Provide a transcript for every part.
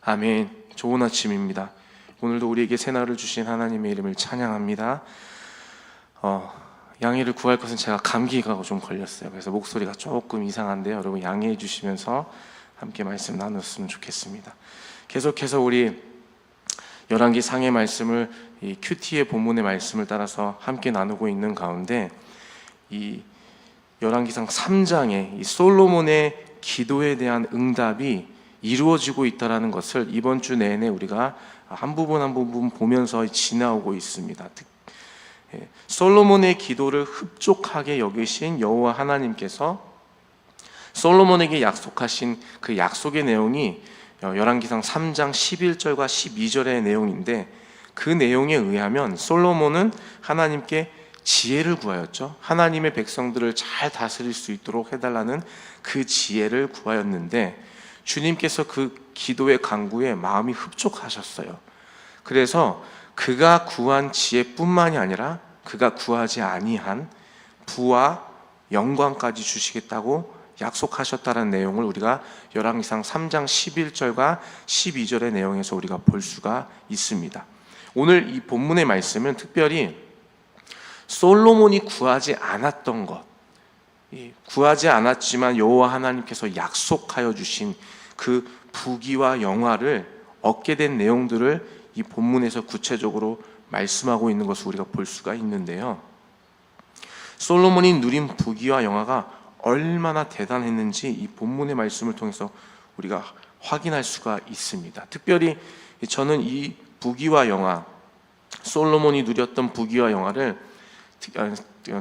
아멘. 좋은 아침입니다. 오늘도 우리에게 새날을 주신 하나님의 이름을 찬양합니다. 양해를 구할 것은 제가 감기가 좀 걸렸어요. 그래서 목소리가 조금 이상한데요. 여러분 양해해 주시면서 함께 말씀 나눴으면 좋겠습니다. 계속해서 우리 열왕기 상의 말씀을 이 큐티의 본문의 말씀을 따라서 함께 나누고 있는 가운데 이 열왕기상 3장에 이 솔로몬의 기도에 대한 응답이 이루어지고 있다는 것을 이번 주 내내 우리가 한 부분 한 부분 보면서 지나오고 있습니다. 솔로몬의 기도를 흡족하게 여기신 여호와 하나님께서 솔로몬에게 약속하신 그 약속의 내용이 열왕기상 3장 11절과 12절의 내용인데, 그 내용에 의하면 솔로몬은 하나님께 지혜를 구하였죠. 하나님의 백성들을 잘 다스릴 수 있도록 해달라는 그 지혜를 구하였는데, 주님께서 그 기도의 간구에 마음이 흡족하셨어요. 그래서 그가 구한 지혜뿐만이 아니라 그가 구하지 아니한 부와 영광까지 주시겠다고 약속하셨다는 내용을 우리가 열왕기상 3장 11절과 12절의 내용에서 우리가 볼 수가 있습니다. 오늘 이 본문의 말씀은 특별히 솔로몬이 구하지 않았던 것, 구하지 않았지만 여호와 하나님께서 약속하여 주신 그 부귀와 영화를 얻게 된 내용들을 이 본문에서 구체적으로 말씀하고 있는 것을 우리가 볼 수가 있는데요. 솔로몬이 누린 부귀와 영화가 얼마나 대단했는지 이 본문의 말씀을 통해서 우리가 확인할 수가 있습니다. 특별히 저는 이 부귀와 영화, 솔로몬이 누렸던 부귀와 영화를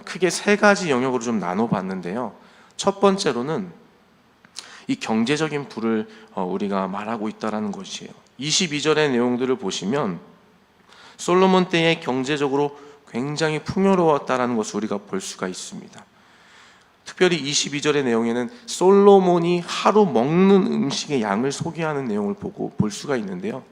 크게 세 가지 영역으로 좀 나눠봤는데요. 첫 번째로는 이 경제적인 부를 우리가 말하고 있다는 것이에요. 22절의 내용들을 보시면 솔로몬 때에 경제적으로 굉장히 풍요로웠다는 것을 우리가 볼 수가 있습니다. 특별히 22절의 내용에는 솔로몬이 하루 먹는 음식의 양을 소개하는 내용을 볼 수가 있는데요.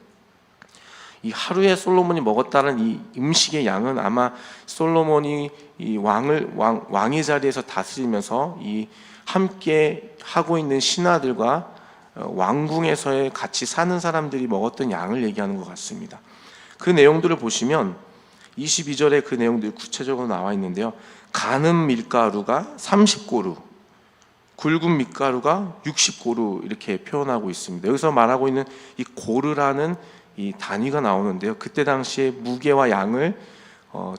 이 하루에 솔로몬이 먹었다는 이 음식의 양은 아마 솔로몬이 이 왕의 자리에서 다스리면서 이 함께 하고 있는 신하들과 왕궁에서의 같이 사는 사람들이 먹었던 양을 얘기하는 것 같습니다. 그 내용들을 보시면 22절에 그 내용들이 구체적으로 나와 있는데요. 가는 밀가루가 30고루, 굵은 밀가루가 60고루 이렇게 표현하고 있습니다. 여기서 말하고 있는 이 고르라는 이 단위가 나오는데요. 그때 당시에 무게와 양을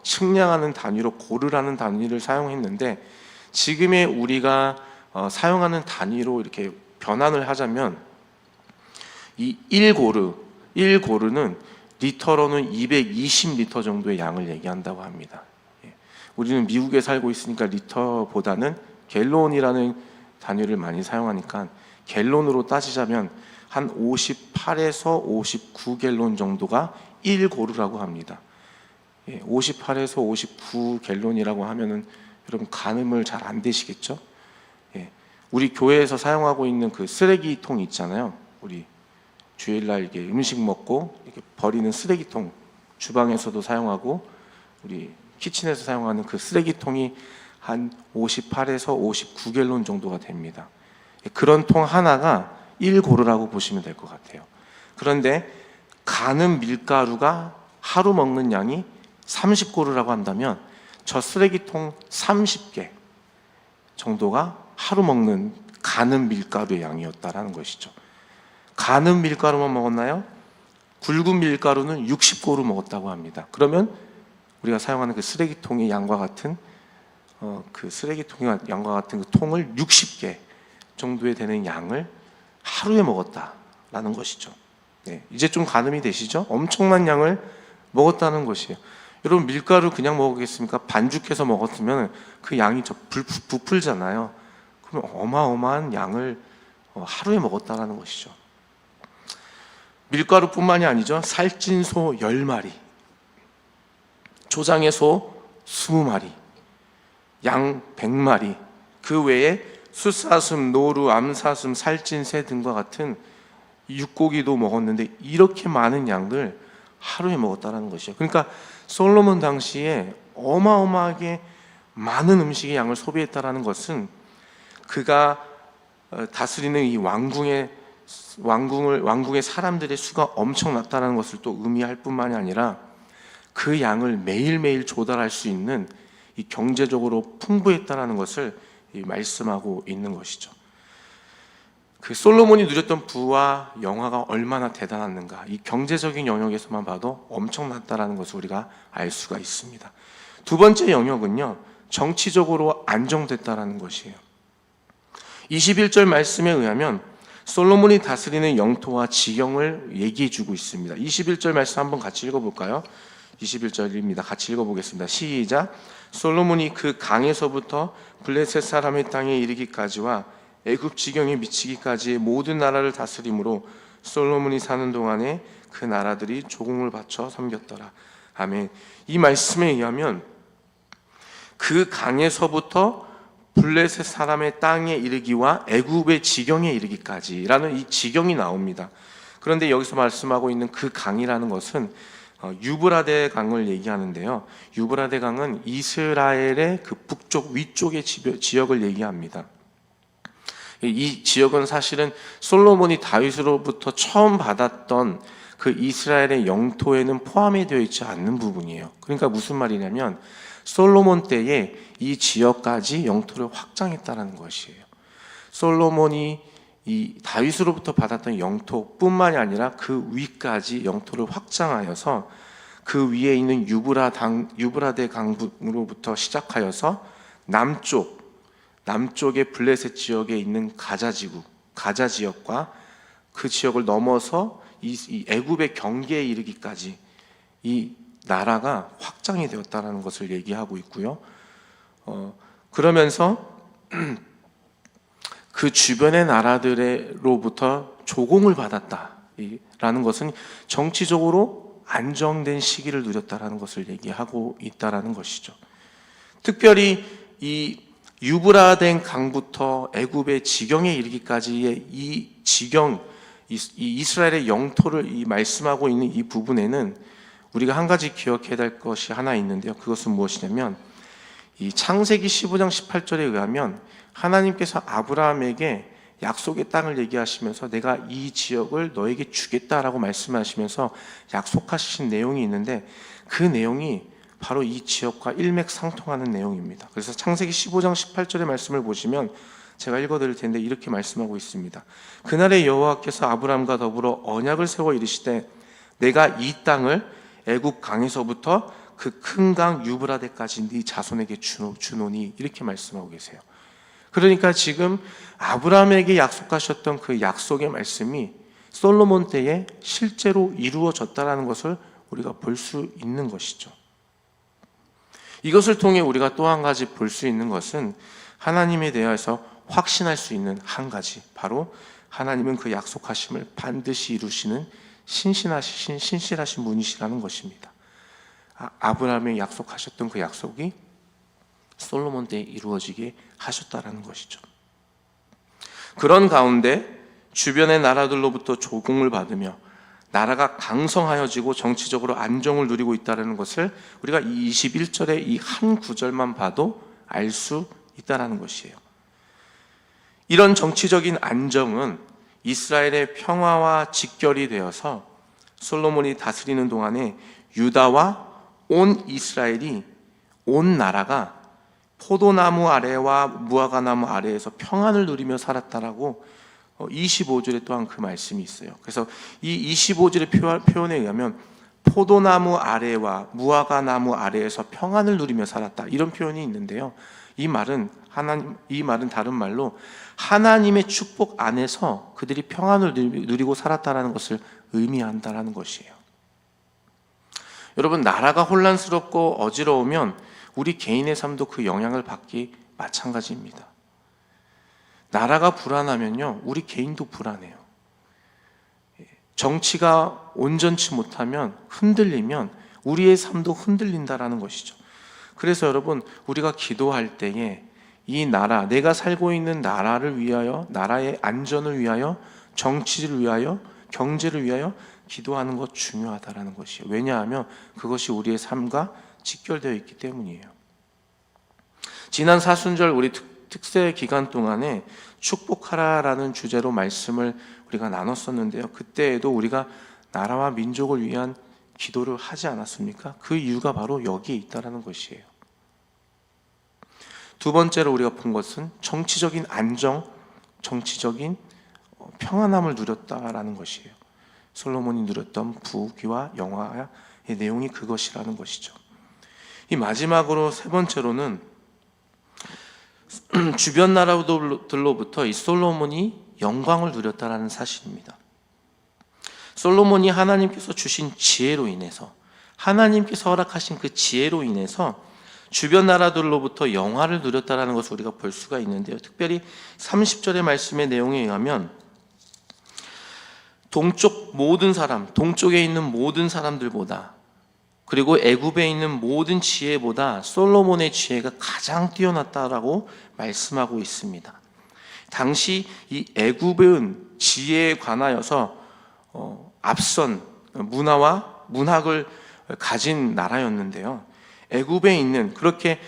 측량하는 단위로 고르라는 단위를 사용했는데, 지금의 우리가 사용하는 단위로 이렇게 변환을 하자면 이 1고르는 리터로는 220리터 정도의 양을 얘기한다고 합니다. 우리는 미국에 살고 있으니까 리터보다는 갤론이라는 단위를 많이 사용하니까 갤론으로 따지자면 한 58에서 59갤론 정도가 1고르라고 합니다. 58에서 59갤론이라고 하면은 여러분 가늠을 잘 안 되시겠죠? 우리 교회에서 사용하고 있는 그 쓰레기통 있잖아요. 우리 주일날 이렇게 음식 먹고 이렇게 버리는 쓰레기통, 주방에서도 사용하고 우리 키친에서 사용하는 그 쓰레기통이 한 58에서 59갤론 정도가 됩니다. 그런 통 하나가 1고르라고 보시면 될 것 같아요. 그런데 가는 밀가루가 하루 먹는 양이 30고르라고 한다면 저 쓰레기통 30개 정도가 하루 먹는 가는 밀가루의 양이었다라는 것이죠. 가는 밀가루만 먹었나요? 굵은 밀가루는 60고루 먹었다고 합니다. 그러면 우리가 사용하는 그 쓰레기통의 양과 같은 그 쓰레기통의 양과 같은 그 통을 60개 정도에 되는 양을 하루에 먹었다라는 것이죠. 이제 좀 가늠이 되시죠? 엄청난 양을 먹었다는 것이에요. 여러분 밀가루 그냥 먹겠습니까? 반죽해서 먹었으면 그 양이 부풀잖아요. 그럼 어마어마한 양을 하루에 먹었다라는 것이죠. 밀가루뿐만이 아니죠. 살찐 소 10마리, 조장의 소 20마리, 양 100마리, 그 외에 숫사슴, 노루, 암사슴, 살찐 새 등과 같은 육고기도 먹었는데 이렇게 많은 양을 하루에 먹었다는 것이죠. 그러니까 솔로몬 당시에 어마어마하게 많은 음식의 양을 소비했다는 것은 그가 다스리는 이 왕궁의 왕궁의 사람들의 수가 엄청났다는 것을 또 의미할 뿐만이 아니라 그 양을 매일매일 조달할 수 있는 이 경제적으로 풍부했다는 것을 말씀하고 있는 것이죠. 그 솔로몬이 누렸던 부와 영화가 얼마나 대단했는가, 이 경제적인 영역에서만 봐도 엄청났다는 것을 우리가 알 수가 있습니다. 두 번째 영역은요, 정치적으로 안정됐다는 것이에요. 21절 말씀에 의하면 솔로몬이 다스리는 영토와 지경을 얘기해 주고 있습니다. 21절 말씀 한번 같이 읽어볼까요? 21절입니다. 같이 읽어보겠습니다. 시작. 솔로몬이 그 강에서부터 블레셋 사람의 땅에 이르기까지와 애굽 지경에 미치기까지의 모든 나라를 다스림으로 솔로몬이 사는 동안에 그 나라들이 조공을 바쳐 섬겼더라. 아멘. 이 말씀에 의하면 그 강에서부터 블레셋 사람의 땅에 이르기와 애굽의 지경에 이르기까지라는 이 지경이 나옵니다. 그런데 여기서 말씀하고 있는 그 강이라는 것은 유브라데 강을 얘기하는데요. 유브라데 강은 이스라엘의 그 북쪽 위쪽의 지역을 얘기합니다. 이 지역은 사실은 솔로몬이 다윗으로부터 처음 받았던 그 이스라엘의 영토에는 포함이 되어 있지 않는 부분이에요. 그러니까 무슨 말이냐면 솔로몬 때에 이 지역까지 영토를 확장했다는 것이에요. 솔로몬이 이 다윗으로부터 받았던 영토뿐만이 아니라 그 위까지 영토를 확장하여서 그 위에 있는 유브라데 강으로부터 시작하여서 남쪽의 블레셋 지역에 있는 가자 지역과 그 지역을 넘어서 이 애굽의 경계에 이르기까지 이 나라가 확장이 되었다는 것을 얘기하고 있고요. 그러면서 그 주변의 나라들로부터 조공을 받았다라는 것은 정치적으로 안정된 시기를 누렸다라는 것을 얘기하고 있다라는 것이죠. 특별히 이 유브라데 강부터 애굽의 지경에 이르기까지의 이 지경, 이 이스라엘의 영토를 이 말씀하고 있는 이 부분에는 우리가 한 가지 기억해야 될 것이 하나 있는데요. 그것은 무엇이냐면 이 창세기 15장 18절에 의하면 하나님께서 아브라함에게 약속의 땅을 얘기하시면서 내가 이 지역을 너에게 주겠다라고 말씀하시면서 약속하신 내용이 있는데 그 내용이 바로 이 지역과 일맥상통하는 내용입니다. 그래서 창세기 15장 18절의 말씀을 보시면 제가 읽어드릴 텐데 이렇게 말씀하고 있습니다. 그날에 여호와께서 아브라함과 더불어 언약을 세워 이르시되 내가 이 땅을 애굽 강에서부터 그 큰 강 유브라데까지 네 자손에게 주노니 이렇게 말씀하고 계세요. 그러니까 지금 아브라함에게 약속하셨던 그 약속의 말씀이 솔로몬 때에 실제로 이루어졌다는 것을 우리가 볼 수 있는 것이죠. 이것을 통해 우리가 또 한 가지 볼 수 있는 것은 하나님에 대해서 확신할 수 있는 한 가지, 바로 하나님은 그 약속하심을 반드시 이루시는 신실하신 분이시라는 것입니다. 아브라함이 약속하셨던 그 약속이 솔로몬 때에 이루어지게 하셨다라는 것이죠. 그런 가운데 주변의 나라들로부터 조공을 받으며 나라가 강성하여지고 정치적으로 안정을 누리고 있다는 것을 우리가 이 21절의 이 한 구절만 봐도 알 수 있다는 것이에요. 이런 정치적인 안정은 이스라엘의 평화와 직결이 되어서 솔로몬이 다스리는 동안에 유다와 온 이스라엘이, 온 나라가 포도나무 아래와 무화과나무 아래에서 평안을 누리며 살았다라고 25절에 또한 그 말씀이 있어요. 그래서 이 25절의 표현에 의하면 포도나무 아래와 무화과나무 아래에서 평안을 누리며 살았다, 이런 표현이 있는데요. 이 말은 다른 말로 하나님의 축복 안에서 그들이 평안을 누리고 살았다라는 것을 의미한다라는 것이에요. 여러분, 나라가 혼란스럽고 어지러우면 우리 개인의 삶도 그 영향을 받기 마찬가지입니다. 나라가 불안하면요, 우리 개인도 불안해요. 정치가 온전치 못하면, 흔들리면 우리의 삶도 흔들린다라는 것이죠. 그래서 여러분, 우리가 기도할 때에 이 나라, 내가 살고 있는 나라를 위하여, 나라의 안전을 위하여, 정치를 위하여, 경제를 위하여 기도하는 것 중요하다라는 것이에요. 왜냐하면 그것이 우리의 삶과 직결되어 있기 때문이에요. 지난 사순절 우리 특세 기간 동안에 축복하라라는 주제로 말씀을 우리가 나눴었는데요. 그때에도 우리가 나라와 민족을 위한 기도를 하지 않았습니까? 그 이유가 바로 여기에 있다라는 것이에요. 두 번째로 우리가 본 것은 정치적인 안정, 정치적인 평안함을 누렸다라는 것이에요. 솔로몬이 누렸던 부귀와 영화의 내용이 그것이라는 것이죠. 이 마지막으로 세 번째로는 주변 나라들로부터 이 솔로몬이 영광을 누렸다라는 사실입니다. 솔로몬이 하나님께서 주신 지혜로 인해서, 하나님께서 허락하신 그 지혜로 인해서 주변 나라들로부터 영화를 누렸다라는 것을 우리가 볼 수가 있는데요. 특별히 30절의 말씀의 내용에 의하면 동쪽 모든 사람, 동쪽에 있는 모든 사람들보다, 그리고 애굽에 있는 모든 지혜보다 솔로몬의 지혜가 가장 뛰어났다라고 말씀하고 있습니다. 당시 이 애굽은 지혜에 관하여서 앞선 문화와 문학을 가진 나라였는데요. 애굽에 있는 그렇게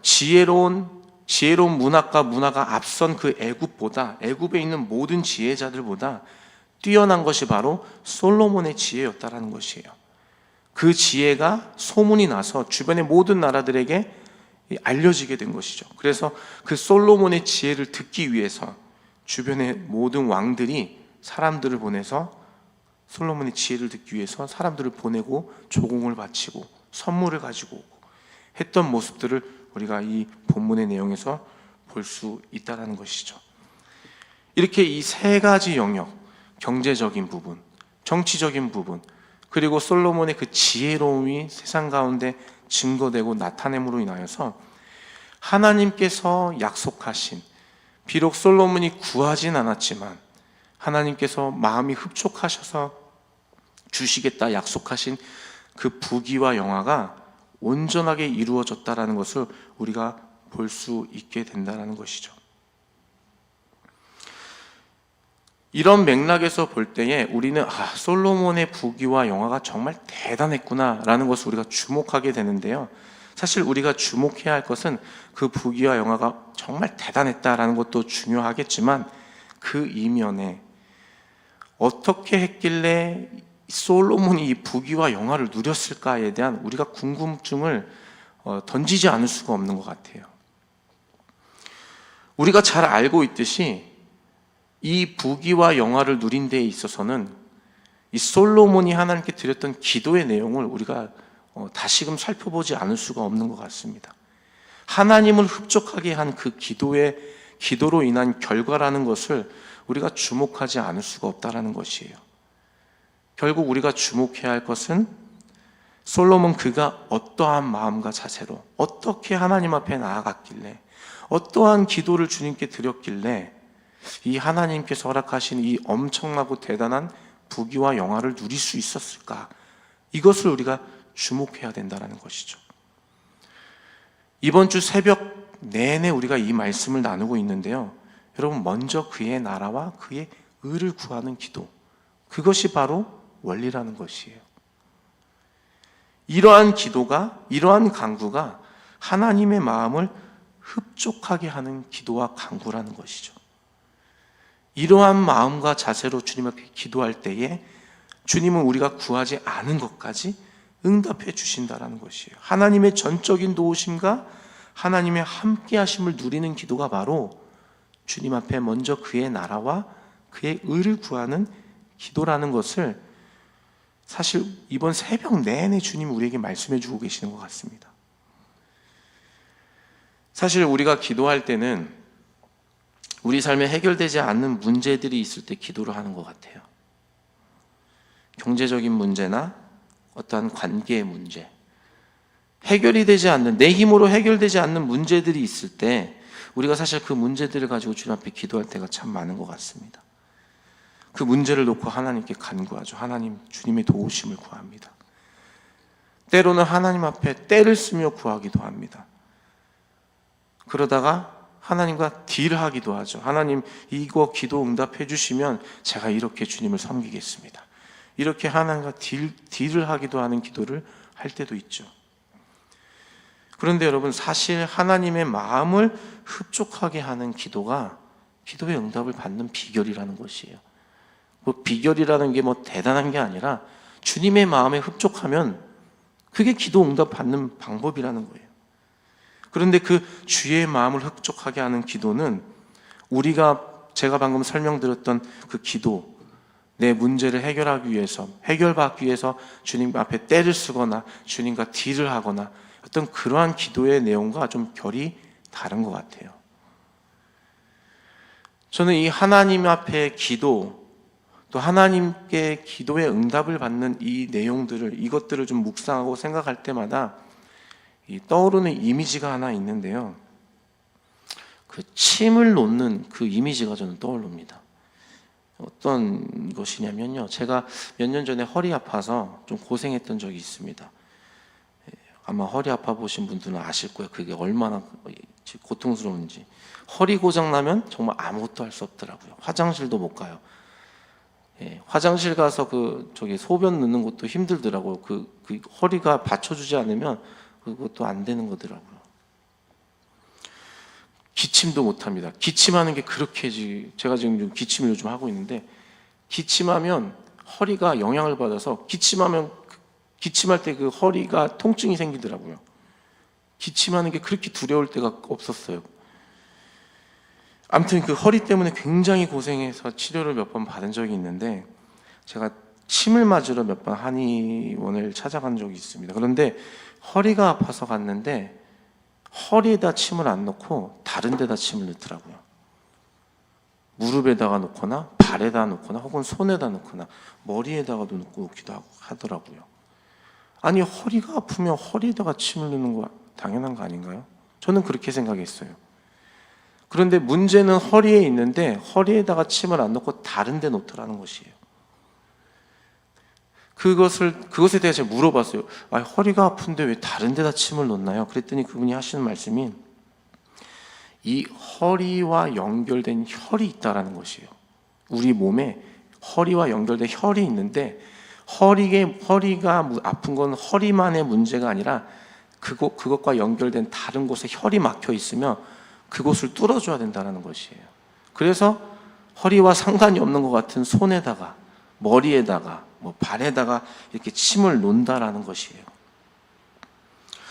지혜로운 문학과 문화가 앞선 그 애굽보다, 애굽에 있는 모든 지혜자들보다 뛰어난 것이 바로 솔로몬의 지혜였다라는 것이에요. 그 지혜가 소문이 나서 주변의 모든 나라들에게 알려지게 된 것이죠. 그래서 그 솔로몬의 지혜를 듣기 위해서 주변의 모든 왕들이 사람들을 보내서 솔로몬의 지혜를 듣기 위해서 사람들을 보내고 조공을 바치고 선물을 가지고 오고 했던 모습들을 우리가 이 본문의 내용에서 볼 수 있다는 것이죠. 이렇게 이 세 가지 영역, 경제적인 부분, 정치적인 부분, 그리고 솔로몬의 그 지혜로움이 세상 가운데 증거되고 나타냄으로 인하여서 하나님께서 약속하신, 비록 솔로몬이 구하진 않았지만 하나님께서 마음이 흡족하셔서 주시겠다 약속하신 그 부귀와 영화가 온전하게 이루어졌다라는 것을 우리가 볼 수 있게 된다는 것이죠. 이런 맥락에서 볼 때에 우리는 솔로몬의 부귀와 영화가 정말 대단했구나라는 것을 우리가 주목하게 되는데요. 사실 우리가 주목해야 할 것은 그 부귀와 영화가 정말 대단했다라는 것도 중요하겠지만 그 이면에 어떻게 했길래 솔로몬이 이 부귀와 영화를 누렸을까에 대한 우리가 궁금증을 던지지 않을 수가 없는 것 같아요. 우리가 잘 알고 있듯이 이 부귀와 영화를 누린 데에 있어서는 이 솔로몬이 하나님께 드렸던 기도의 내용을 우리가 다시금 살펴보지 않을 수가 없는 것 같습니다. 하나님을 흡족하게 한 그 기도로 인한 결과라는 것을 우리가 주목하지 않을 수가 없다는 것이에요. 결국 우리가 주목해야 할 것은 솔로몬 그가 어떠한 마음과 자세로 어떻게 하나님 앞에 나아갔길래, 어떠한 기도를 주님께 드렸길래 이 하나님께서 허락하신 이 엄청나고 대단한 부귀와 영화를 누릴 수 있었을까? 이것을 우리가 주목해야 된다는 것이죠. 이번 주 새벽 내내 우리가 이 말씀을 나누고 있는데요. 여러분, 먼저 그의 나라와 그의 의를 구하는 기도, 그것이 바로 원리라는 것이에요. 이러한 기도가, 이러한 간구가 하나님의 마음을 흡족하게 하는 기도와 간구라는 것이죠. 이러한 마음과 자세로 주님 앞에 기도할 때에 주님은 우리가 구하지 않은 것까지 응답해 주신다는 것이에요. 하나님의 전적인 도우심과 하나님의 함께하심을 누리는 기도가 바로 주님 앞에 먼저 그의 나라와 그의 의를 구하는 기도라는 것을 사실 이번 새벽 내내 주님이 우리에게 말씀해 주고 계시는 것 같습니다. 사실 우리가 기도할 때는 우리 삶에 해결되지 않는 문제들이 있을 때 기도를 하는 것 같아요. 경제적인 문제나 어떠한 관계의 문제, 해결이 되지 않는, 내 힘으로 해결되지 않는 문제들이 있을 때 우리가 사실 그 문제들을 가지고 주님 앞에 기도할 때가 참 많은 것 같습니다. 그 문제를 놓고 하나님께 간구하죠. 하나님, 주님의 도우심을 구합니다. 때로는 하나님 앞에 때를 쓰며 구하기도 합니다. 그러다가 하나님과 딜하기도 하죠. 하나님, 이거 기도 응답해 주시면 제가 이렇게 주님을 섬기겠습니다. 이렇게 하나님과 딜을 하기도 하는 기도를 할 때도 있죠. 그런데 여러분, 사실 하나님의 마음을 흡족하게 하는 기도가 기도의 응답을 받는 비결이라는 것이에요. 뭐 비결이라는 게 뭐 대단한 게 아니라 주님의 마음에 흡족하면 그게 기도 응답 받는 방법이라는 거예요. 그런데 그 주의 마음을 흡족하게 하는 기도는 제가 방금 설명드렸던 그 기도, 내 문제를 해결하기 위해서, 해결받기 위해서 주님 앞에 떼를 쓰거나 주님과 딜을 하거나 어떤 그러한 기도의 내용과 좀 결이 다른 것 같아요. 저는 이 하나님 앞에 기도, 또 하나님께 기도의 응답을 받는 이것들을 좀 묵상하고 생각할 때마다 떠오르는 이미지가 하나 있는데요. 그 침을 놓는 그 이미지가 저는 떠오릅니다. 어떤 것이냐면요. 제가 몇 년 전에 허리 아파서 좀 고생했던 적이 있습니다. 아마 허리 아파 보신 분들은 아실 거예요. 그게 얼마나 고통스러운지. 허리 고장 나면 정말 아무것도 할 수 없더라고요. 화장실도 못 가요. 화장실 가서 소변 넣는 것도 힘들더라고요. 그 허리가 받쳐주지 않으면 그것도 안 되는 거더라고요. 기침도 못 합니다. 기침하는 게 제가 지금 기침을 요즘 하고 있는데, 기침하면 허리가 영향을 받아서 기침할 때 그 허리가 통증이 생기더라고요. 기침하는 게 그렇게 두려울 때가 없었어요. 아무튼 그 허리 때문에 굉장히 고생해서 치료를 몇 번 받은 적이 있는데, 제가 침을 맞으러 몇 번 한의원을 찾아간 적이 있습니다. 그런데 허리가 아파서 갔는데 허리에다 침을 안 넣고 다른 데다 침을 넣더라고요. 무릎에다가 놓거나 발에다 놓거나 혹은 손에다 놓거나 머리에다가도 놓기도 하더라고요. 아니, 허리가 아프면 허리에다가 침을 넣는 거 당연한 거 아닌가요? 저는 그렇게 생각했어요. 그런데 문제는 허리에 있는데 허리에다가 침을 안 넣고 다른 데 놓더라는 것이에요. 그것에 대해 제가 물어봤어요. 허리가 아픈데 왜 다른 데다 침을 놓나요? 그랬더니 그분이 하시는 말씀이 이 허리와 연결된 혈이 있다라는 것이에요. 우리 몸에 허리와 연결된 혈이 있는데 허리가 아픈 건 허리만의 문제가 아니라 그것과 연결된 다른 곳에 혈이 막혀 있으면 그곳을 뚫어줘야 된다는 것이에요. 그래서 허리와 상관이 없는 것 같은 손에다가 머리에다가 발에다가 이렇게 침을 놓는다라는 것이에요.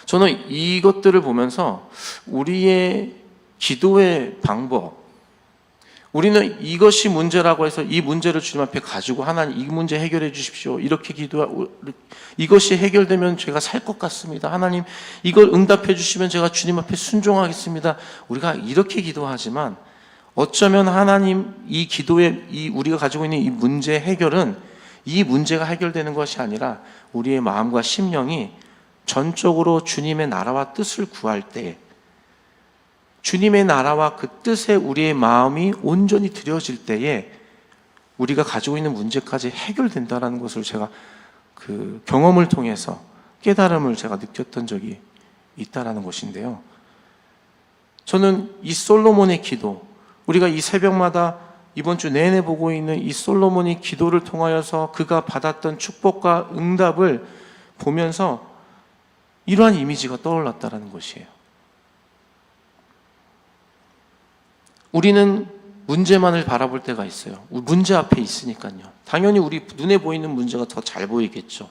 저는 이것들을 보면서 우리의 기도의 방법, 우리는 이것이 문제라고 해서 이 문제를 주님 앞에 가지고 하나님 이 문제 해결해 주십시오, 이렇게 기도하고 이것이 해결되면 제가 살 것 같습니다, 하나님 이걸 응답해 주시면 제가 주님 앞에 순종하겠습니다, 우리가 이렇게 기도하지만 어쩌면 하나님 이 기도에 우리가 가지고 있는 이 문제 해결은 이 문제가 해결되는 것이 아니라 우리의 마음과 심령이 전적으로 주님의 나라와 뜻을 구할 때, 주님의 나라와 그 뜻에 우리의 마음이 온전히 드려질 때에 우리가 가지고 있는 문제까지 해결된다는 것을 제가 그 경험을 통해서 깨달음을 제가 느꼈던 적이 있다라는 것인데요. 저는 이 솔로몬의 기도, 우리가 이 새벽마다 이번 주 내내 보고 있는 이 솔로몬의 기도를 통하여서 그가 받았던 축복과 응답을 보면서 이러한 이미지가 떠올랐다는 것이에요. 우리는 문제만을 바라볼 때가 있어요. 문제 앞에 있으니까요. 당연히 우리 눈에 보이는 문제가 더 잘 보이겠죠.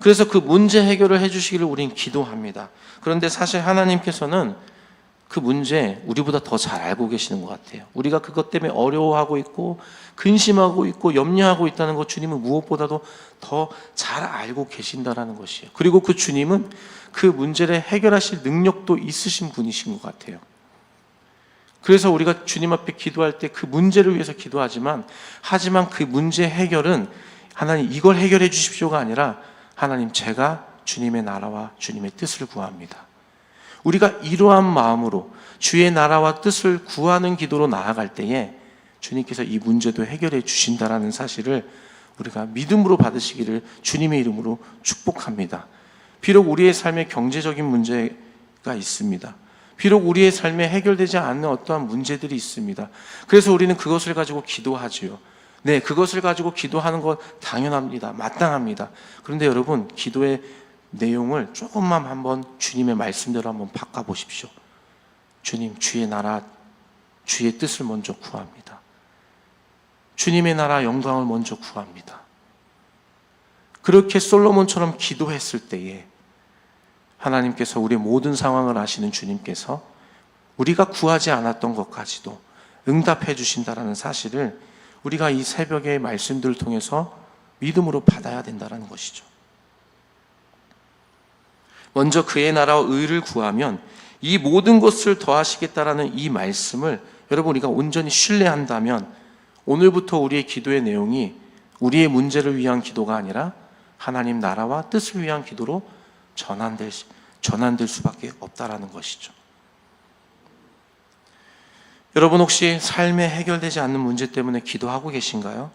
그래서 그 문제 해결을 해주시기를 우린 기도합니다. 그런데 사실 하나님께서는 그 문제 우리보다 더 잘 알고 계시는 것 같아요. 우리가 그것 때문에 어려워하고 있고 근심하고 있고 염려하고 있다는 것, 주님은 무엇보다도 더 잘 알고 계신다라는 것이에요. 그리고 그 주님은 그 문제를 해결하실 능력도 있으신 분이신 것 같아요. 그래서 우리가 주님 앞에 기도할 때 그 문제를 위해서 기도하지만 그 문제 해결은 하나님 이걸 해결해 주십시오가 아니라 하나님 제가 주님의 나라와 주님의 뜻을 구합니다. 우리가 이러한 마음으로 주의 나라와 뜻을 구하는 기도로 나아갈 때에 주님께서 이 문제도 해결해 주신다라는 사실을 우리가 믿음으로 받으시기를 주님의 이름으로 축복합니다. 비록 우리의 삶에 경제적인 문제가 있습니다. 비록 우리의 삶에 해결되지 않는 어떠한 문제들이 있습니다. 그래서 우리는 그것을 가지고 기도하지요. 네, 그것을 가지고 기도하는 것 당연합니다. 마땅합니다. 그런데 여러분, 기도의 내용을 조금만 한번 주님의 말씀대로 한번 바꿔보십시오. 주님, 주의 나라, 주의 뜻을 먼저 구합니다. 주님의 나라 영광을 먼저 구합니다. 그렇게 솔로몬처럼 기도했을 때에 하나님께서 우리의 모든 상황을 아시는 주님께서 우리가 구하지 않았던 것까지도 응답해 주신다라는 사실을 우리가 이 새벽의 말씀들을 통해서 믿음으로 받아야 된다는 것이죠. 먼저 그의 나라와 의를 구하면 이 모든 것을 더하시겠다라는 이 말씀을 여러분 우리가 온전히 신뢰한다면 오늘부터 우리의 기도의 내용이 우리의 문제를 위한 기도가 아니라 하나님 나라와 뜻을 위한 기도로 전환될 수밖에 없다라는 것이죠. 여러분 혹시 삶에 해결되지 않는 문제 때문에 기도하고 계신가요?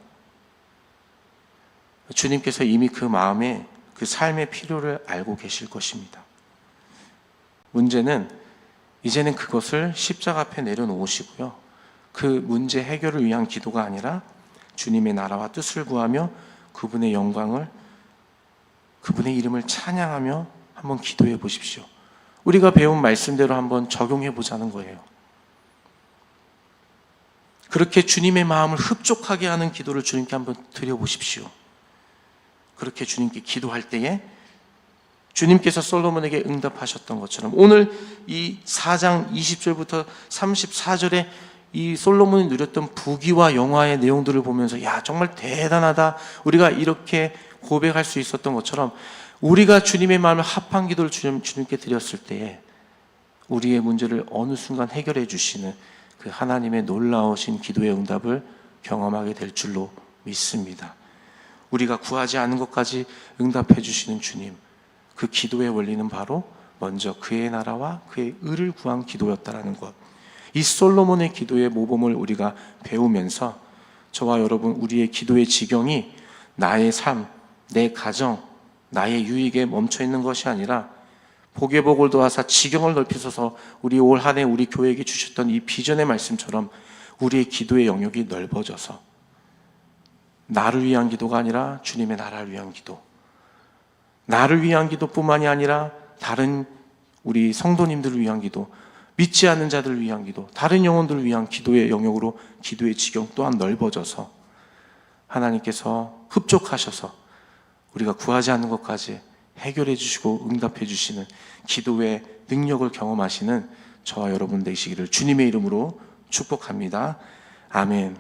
주님께서 이미 그 마음에 그 삶의 필요를 알고 계실 것입니다. 문제는 이제는 그것을 십자가 앞에 내려놓으시고요. 그 문제 해결을 위한 기도가 아니라 주님의 나라와 뜻을 구하며 그분의 영광을, 그분의 이름을 찬양하며 한번 기도해 보십시오. 우리가 배운 말씀대로 한번 적용해 보자는 거예요. 그렇게 주님의 마음을 흡족하게 하는 기도를 주님께 한번 드려보십시오. 그렇게 주님께 기도할 때에 주님께서 솔로몬에게 응답하셨던 것처럼 오늘 이 4장 20절부터 34절에 이 솔로몬이 누렸던 부귀와 영화의 내용들을 보면서 야 정말 대단하다, 우리가 이렇게 고백할 수 있었던 것처럼 우리가 주님의 마음을 합한 기도를 주님께 드렸을 때에 우리의 문제를 어느 순간 해결해 주시는 그 하나님의 놀라우신 기도의 응답을 경험하게 될 줄로 믿습니다. 우리가 구하지 않은 것까지 응답해 주시는 주님, 그 기도의 원리는 바로 먼저 그의 나라와 그의 의를 구한 기도였다라는 것. 이 솔로몬의 기도의 모범을 우리가 배우면서 저와 여러분 우리의 기도의 지경이 나의 삶, 내 가정, 나의 유익에 멈춰 있는 것이 아니라 복의 복을 더하사 지경을 넓히소서, 우리 올 한 해 우리 교회에게 주셨던 이 비전의 말씀처럼 우리의 기도의 영역이 넓어져서 나를 위한 기도가 아니라 주님의 나라를 위한 기도, 나를 위한 기도뿐만이 아니라 다른 우리 성도님들을 위한 기도, 믿지 않는 자들을 위한 기도, 다른 영혼들을 위한 기도의 영역으로 기도의 지경 또한 넓어져서 하나님께서 흡족하셔서 우리가 구하지 않는 것까지 해결해 주시고 응답해 주시는 기도의 능력을 경험하시는 저와 여러분 되시기를 주님의 이름으로 축복합니다. 아멘.